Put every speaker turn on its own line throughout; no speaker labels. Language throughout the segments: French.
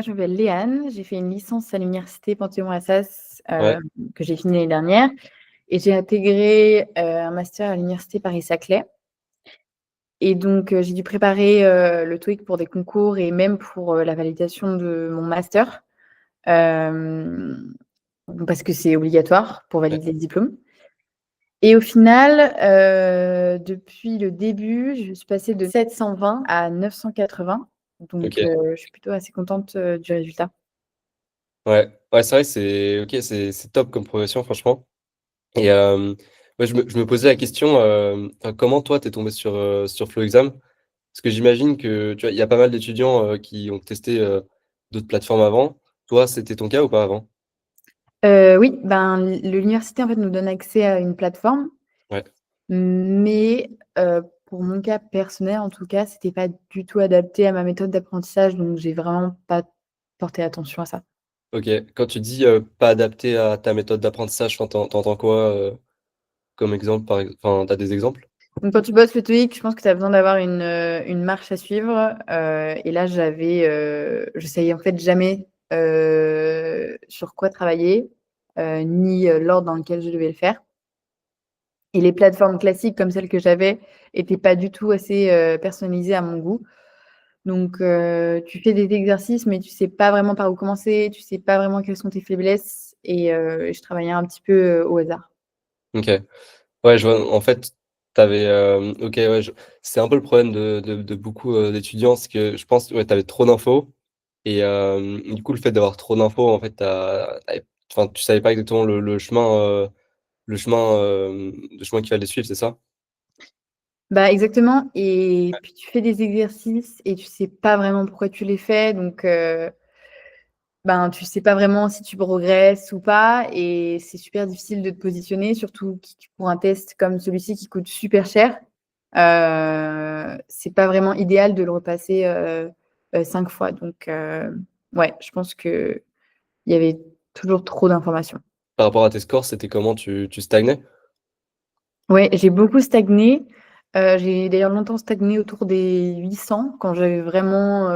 Je m'appelle Léane, j'ai fait une licence à l'université Panthéon-Assas,
Ouais,
que j'ai finie l'année dernière et j'ai intégré, un master à l'université Paris-Saclay et donc j'ai dû préparer, le TOEIC pour des concours et même pour, la validation de mon master, hem, parce que c'est obligatoire pour
ouais,
valider le diplôme et au final, depuis le début, je suis passée de 720 à 980 donc
OK.
je suis plutôt assez contente, du résultat.
Ouais, ouais, c'est vrai, c'est OK, c'est top comme progression, franchement. Et ouais, je me posais la question, enfin, comment toi, tu es tombé sur Flow Exam? Parce que j'imagine que, tu vois, il y a pas mal d'étudiants, qui ont testé, d'autres plateformes avant. Toi, c'était ton cas ou pas avant?
Oui, ben, l'université, en fait, nous donne accès à une plateforme,
Ouais,
mais pour mon cas personnel, en tout cas, c'était pas du tout adapté à ma méthode d'apprentissage, donc j'ai vraiment pas porté attention à ça.
OK. Quand tu dis, pas adapté à ta méthode d'apprentissage, enfin, tu quoi, comme exemple, enfin, tu as des exemples?
Donc quand tu bosses le TOEIC, je pense que tu as besoin d'avoir une marche à suivre, et là, je savais, en fait, jamais, sur quoi travailler, ni, l'ordre dans lequel je devais le faire. Et les plateformes classiques comme celles que j'avais étaient pas du tout assez, personnalisées à mon goût. Donc tu fais des exercices, mais tu sais pas vraiment par où commencer, tu sais pas vraiment quelles sont tes faiblesses et je travaillais un petit peu, au hasard.
OK. Ouais, je vois, en fait, tu avais, OK, ouais, je c'est un peu le problème de beaucoup, d'étudiants, c'est que je pense, ouais, tu avais trop d'infos et du coup, le fait d'avoir trop d'infos, en fait, tu enfin, tu savais pas exactement le chemin qu'il fallait suivre, c'est ça?
Bah, exactement et puis tu fais des exercices et tu sais pas vraiment pourquoi tu les fais donc ben, tu sais pas vraiment si tu progresses ou pas et c'est super difficile de te positionner, surtout pour un test comme celui-ci qui coûte super cher. C'est pas vraiment idéal de le repasser, 5 fois donc ouais, je pense qu'il y avait toujours trop d'informations.
Par rapport à tes scores, c'était comment? Tu stagnais?
Ouais, j'ai beaucoup stagné. J'ai d'ailleurs longtemps stagné autour des 800 quand j'avais vraiment,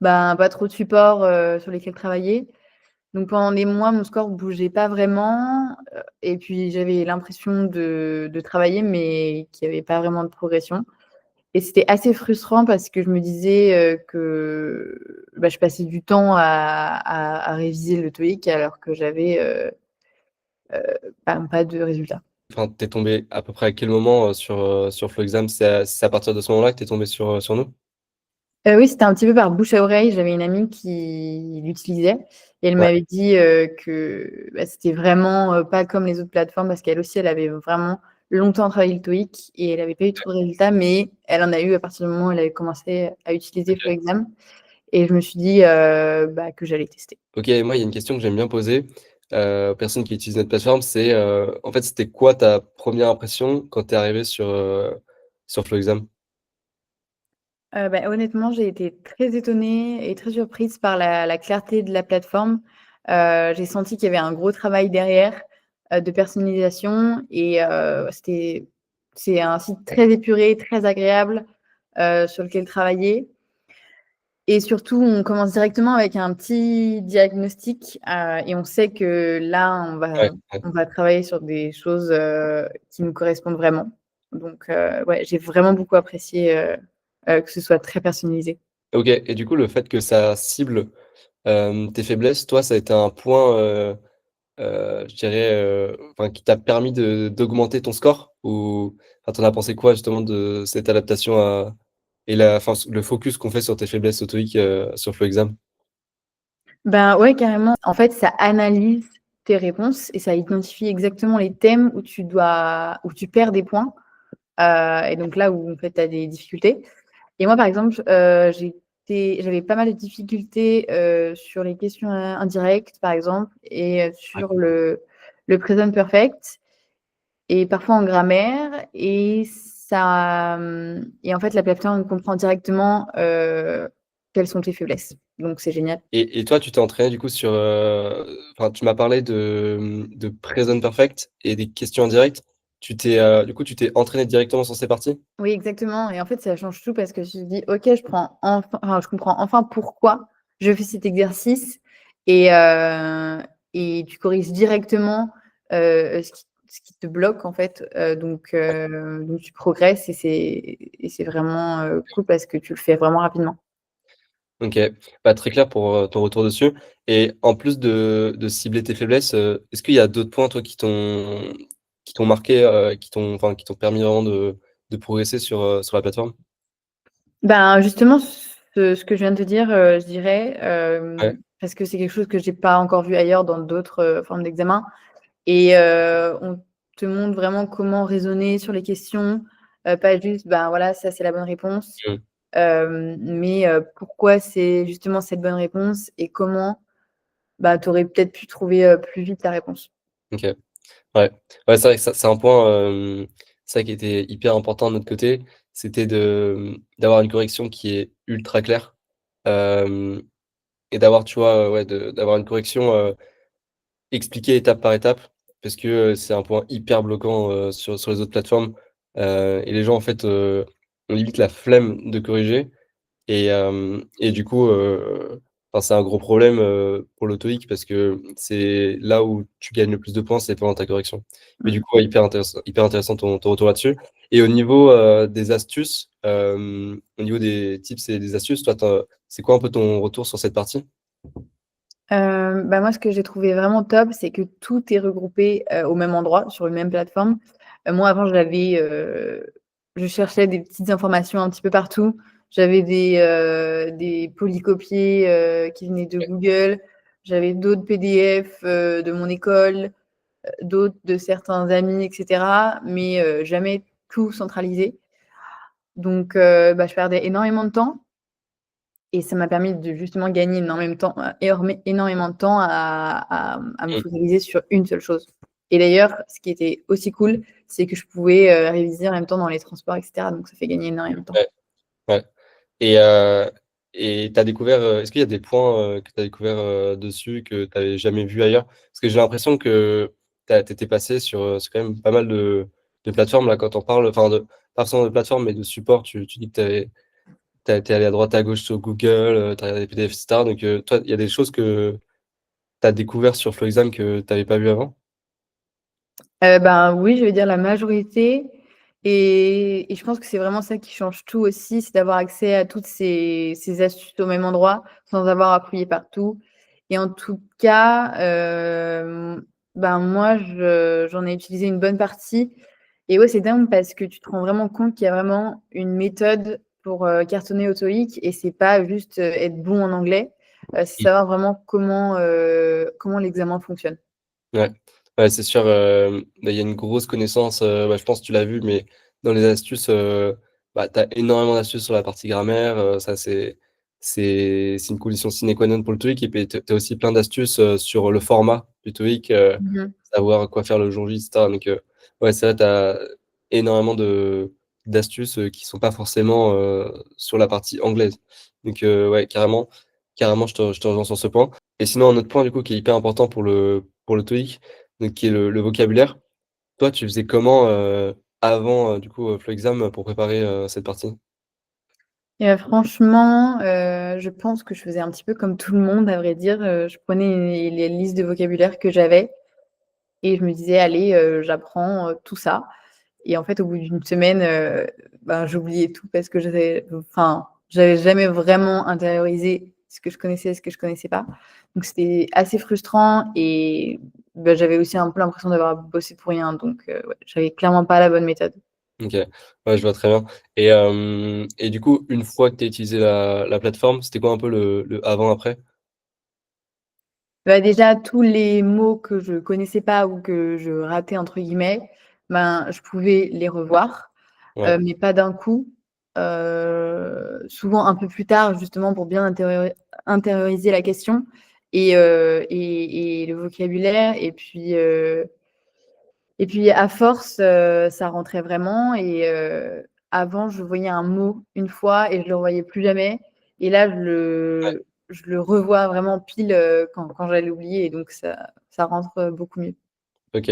ben, pas trop de supports, sur lesquels travailler. Donc pendant des mois, mon score bougeait pas vraiment, et puis j'avais l'impression de travailler, mais qu'il y avait pas vraiment de progression et c'était assez frustrant parce que je me disais, que, bah, je passais du temps à réviser le TOEIC alors que j'avais, ben, pas de résultats.
Enfin, tu es tombé à peu près à quel moment, sur Flow Exam? C'est à partir de ce moment-là que tu es tombé sur nous?
Oui, c'était un petit peu par bouche à oreille. J'avais une amie qui l'utilisait et elle
Ouais,
m'avait dit, que, bah, c'était vraiment, pas comme les autres plateformes parce qu'elle aussi, elle avait vraiment longtemps travaillé le TOEIC et elle avait pas eu trop de résultats, mais elle en a eu à partir du moment où elle avait commencé à utiliser
OK.
FlowExam et je me suis dit, bah, que j'allais tester.
OK, moi, il y a une question que j'aime bien poser, aux personnes qui utilisent notre plateforme, c'est, en fait, c'était quoi ta première impression quand tu es arrivé sur Flow Exam?
Bah, honnêtement, j'ai été très étonnée et très surprise par la clarté de la plateforme. J'ai senti qu'il y avait un gros travail derrière, de personnalisation et c'est un site très épuré, très agréable, sur lequel travailler et surtout, on commence directement avec un petit diagnostic, et on sait que là,
Ouais, ouais.
on va travailler sur des choses, qui nous correspondent vraiment. Donc ouais, j'ai vraiment beaucoup apprécié, que ce soit très personnalisé.
OK, et du coup, le fait que ça cible, tes faiblesses, toi, ça a été un point, je dirais, enfin, qui t'a permis de d'augmenter ton score? Ou enfin, tu en as pensé quoi justement de cette adaptation à et la enfin, le focus qu'on fait sur tes faiblesses au TOEIC, sur Flow Exam?
Ben, ouais, carrément. En fait, ça analyse tes réponses et ça identifie exactement les thèmes où tu perds des points, et donc là où, en fait, tu as des difficultés. Et moi, par exemple, j'avais pas mal de difficultés, sur les questions, indirectes, par exemple et
Ouais.
sur le présent perfect et parfois en grammaire et et en fait, la plateforme comprend directement, quelles sont tes faiblesses. Donc c'est génial.
Et toi, tu t'es entraîné du coup sur, enfin, tu m'as parlé de Present Perfect et des questions indirectes. Du coup, tu t'es entraîné directement sur ces parties?
Oui, exactement et en fait, ça change tout parce que je me dis: «OK, je comprends enfin pourquoi je fais cet exercice et tu corriges directement, ce qui te bloque en fait, donc tu progresses et c'est vraiment, cool parce que tu le fais vraiment rapidement.
OK. Bah, très clair pour, ton retour dessus et en plus de cibler tes faiblesses, est-ce qu'il y a d'autres points, toi, qui t'ont marqué, qui t'ont permis vraiment de progresser sur la plateforme?
Ben, justement, ce que je viens de te dire, je dirais,
Ouais.
parce que c'est quelque chose que j'ai pas encore vu ailleurs dans d'autres, formes d'examen et on te montre vraiment comment raisonner sur les questions, pas juste, ben, voilà, ça c'est la bonne réponse,
Mmh.
mais pourquoi c'est justement cette bonne réponse et comment, bah, tu aurais peut-être pu trouver, plus vite la réponse.
OK. Ouais. Ouais, c'est vrai que ça c'est un point, ça qui était hyper important de notre côté, c'était d'avoir une correction qui est ultra claire, hem et d'avoir, tu vois, ouais, d'avoir une correction, expliquer étape par étape parce que, c'est un point hyper bloquant, sur les autres plateformes, et les gens, en fait, ont limite la flemme de corriger et du coup, enfin, c'est un gros problème, pour le TOEIC parce que c'est là où tu gagnes le plus de points, c'est pendant ta correction. Mais du
Mmh.
coup, ouais, hyper intéressant ton retour là-dessus et au niveau, des astuces, au niveau des tips et des astuces, toi, c'est quoi un peu ton retour sur cette partie?
Bah, moi, ce que j'ai trouvé vraiment top, c'est que tout est regroupé, au même endroit, sur une même plateforme. Moi, avant, je cherchais des petites informations un petit peu partout. J'avais des polycopiés, qui venaient de Google. J'avais d'autres PDF, de mon école, d'autres de certains amis et cetera, mais jamais tout centralisé. Donc bah, je perdais énormément de temps et ça m'a permis de justement gagner énormément de temps à me
Mmh,
focaliser sur une seule chose. Et d'ailleurs, ce qui était aussi cool, c'est que je pouvais, réviser en même temps dans les transports et cetera, donc ça fait gagner énormément de temps.
ouais, ouais. Et tu as découvert, est-ce qu'il y a des points, que tu as découvert, dessus que tu avais jamais vus ailleurs? Parce que j'ai l'impression que tu étais passé sur quand même pas mal de plateformes là quand on parle, enfin pas forcément de plateformes, mais de supports. Tu dis que tu es allé à droite à gauche sur Google, tu as regardé des PDF et cetera, donc toi, il y a des choses que tu as découvert sur FlowExam que tu avais pas vu avant?
Ben, oui, je vais dire la majorité et je pense que c'est vraiment ça qui change tout aussi, c'est d'avoir accès à toutes ces astuces au même endroit, sans avoir à fouiller partout et en tout cas, ben, moi, j'en ai utilisé une bonne partie et ouais, c'est dingue parce que tu te rends vraiment compte qu'il y a vraiment une méthode pour, cartonner au TOEIC et c'est pas juste, être bon en anglais, c'est
Mmh.
savoir vraiment comment l'examen fonctionne.
Ouais, ouais, c'est sûr, bah, il y a une grosse connaissance, bah, je pense que tu l'as vu, mais dans les astuces, bah, tu as énormément d'astuces sur la partie grammaire, ça c'est une condition sine qua non pour le TOEIC et puis tu as aussi plein d'astuces, sur le format du TOEIC,
Mmh mh.
savoir quoi faire le jour J et cetera donc ouais, c'est vrai, tu as énormément d'astuces, qui sont pas forcément, sur la partie anglaise donc ouais, carrément, je te rejoins sur ce point et sinon un autre point du coup qui est hyper important pour le TOEIC, donc qui est le vocabulaire. Toi, tu faisais comment, avant, du coup, FlowExam pour préparer, cette partie?
Et franchement, je pense que je faisais un petit peu comme tout le monde à vrai dire, je prenais les listes de vocabulaire que j'avais et je me disais: «Allez, j'apprends, tout ça» et en fait, au bout d'une semaine, ben, j'oubliais tout parce que j'avais jamais vraiment intériorisé ce que je connaissais et ce que je connaissais pas. Donc c'était assez frustrant et bah, j'avais aussi un peu l'impression d'avoir bossé pour rien donc ouais, j'avais clairement pas la bonne méthode.
OK. Ouais, je vois très bien et du coup, une fois que tu as utilisé la plateforme, c'était quoi un peu le avant après?
Bah, déjà, tous les mots que je connaissais pas ou que je «ratais» entre guillemets, ben, je pouvais les revoir,
Ouais,
mais pas d'un coup, souvent un peu plus tard justement pour bien intérioriser la question et le vocabulaire et puis à force, ça rentrait vraiment et avant je voyais un mot une fois et je le revoyais plus jamais et là
ouais,
je le revois vraiment pile, quand j'allais l'oublier et donc ça rentre, beaucoup mieux.
OK.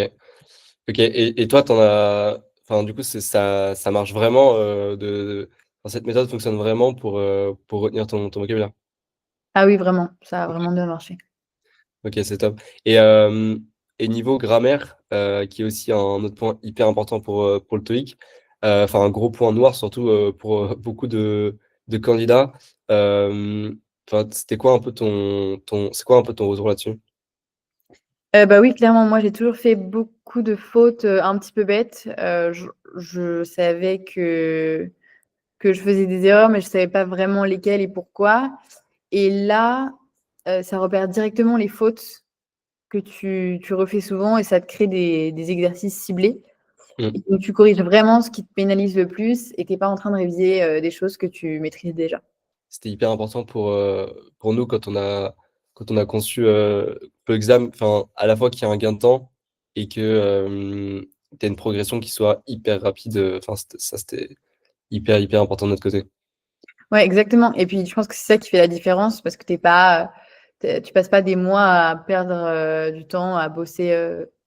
OK et toi, tu en as enfin, du coup, ça marche vraiment, enfin, cette méthode fonctionne vraiment pour retenir ton vocabulaire?
Ah oui, vraiment, ça a vraiment bien marché.
OK, c'est top et niveau grammaire, qui est aussi un autre point hyper important pour le TOEIC, enfin un gros point noir surtout, pour, beaucoup de candidats. Hem, enfin, c'était quoi un peu ton c'est quoi un peu ton retour là-dessus?
Bah, oui, clairement, moi, j'ai toujours fait beaucoup de fautes, un petit peu bêtes. Je savais que je faisais des erreurs, mais je savais pas vraiment lesquelles et pourquoi. Et là, ça repère directement les fautes que tu refais souvent et ça te crée des exercices ciblés.
Mmh.
Et donc tu corriges vraiment ce qui te pénalise le plus et tu es pas en train de réviser, des choses que tu maîtrises déjà.
C'était hyper important pour nous quand on a conçu, l'exam, enfin, à la fois qu'il y ait un gain de temps et que, tu aies une progression qui soit hyper rapide, enfin, c'était hyper, hyper important de notre côté.
Ouais, exactement et puis je pense que c'est ça qui fait la différence parce que tu passes pas des mois à perdre, du temps à bosser,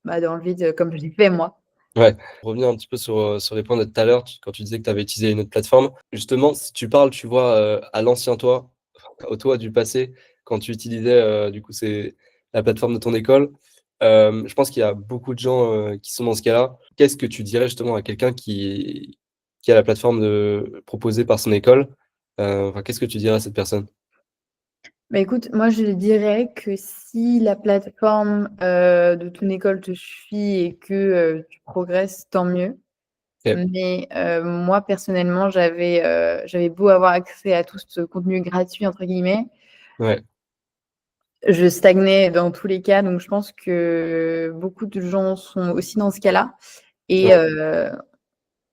bah, dans le vide, comme je l'ai fait moi.
Ouais, pour revenir un petit peu sur les points de tout à l'heure, quand tu disais que tu avais utilisé une autre plateforme. Justement, si tu parles, tu vois, à l'ancien toi, au toi du passé, quand tu utilisais, du coup, c'est la plateforme de ton école, je pense qu'il y a beaucoup de gens, qui sont dans ce cas-là. Qu'est-ce que tu dirais justement à quelqu'un qui a la plateforme proposée par son école? Enfin, qu'est-ce que tu dirais à cette personne?
Bah, écoute, moi je dirais que si la plateforme, de ton école te suffit et que, tu progresses, tant mieux.
OK,
Mais, moi personnellement, j'avais beau avoir accès à tout ce «contenu gratuit» entre guillemets,
ouais,
je stagnais dans tous les cas, donc je pense que beaucoup de gens sont aussi dans ce cas-là et
ouais,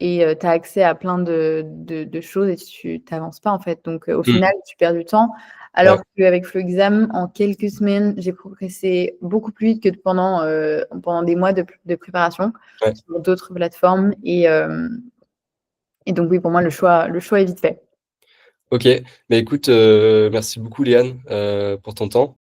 tu as accès à plein de choses et tu avances pas, en fait, donc au
mmh,
final, tu perds du temps. Alors
ouais,
qu'avec Flexam, en quelques semaines, j'ai progressé beaucoup plus vite que pendant des mois de préparation
ouais.
sur d'autres plateformes et donc oui, pour moi, le choix est vite fait.
OK, bah, écoute, merci beaucoup Léane, pour ton temps.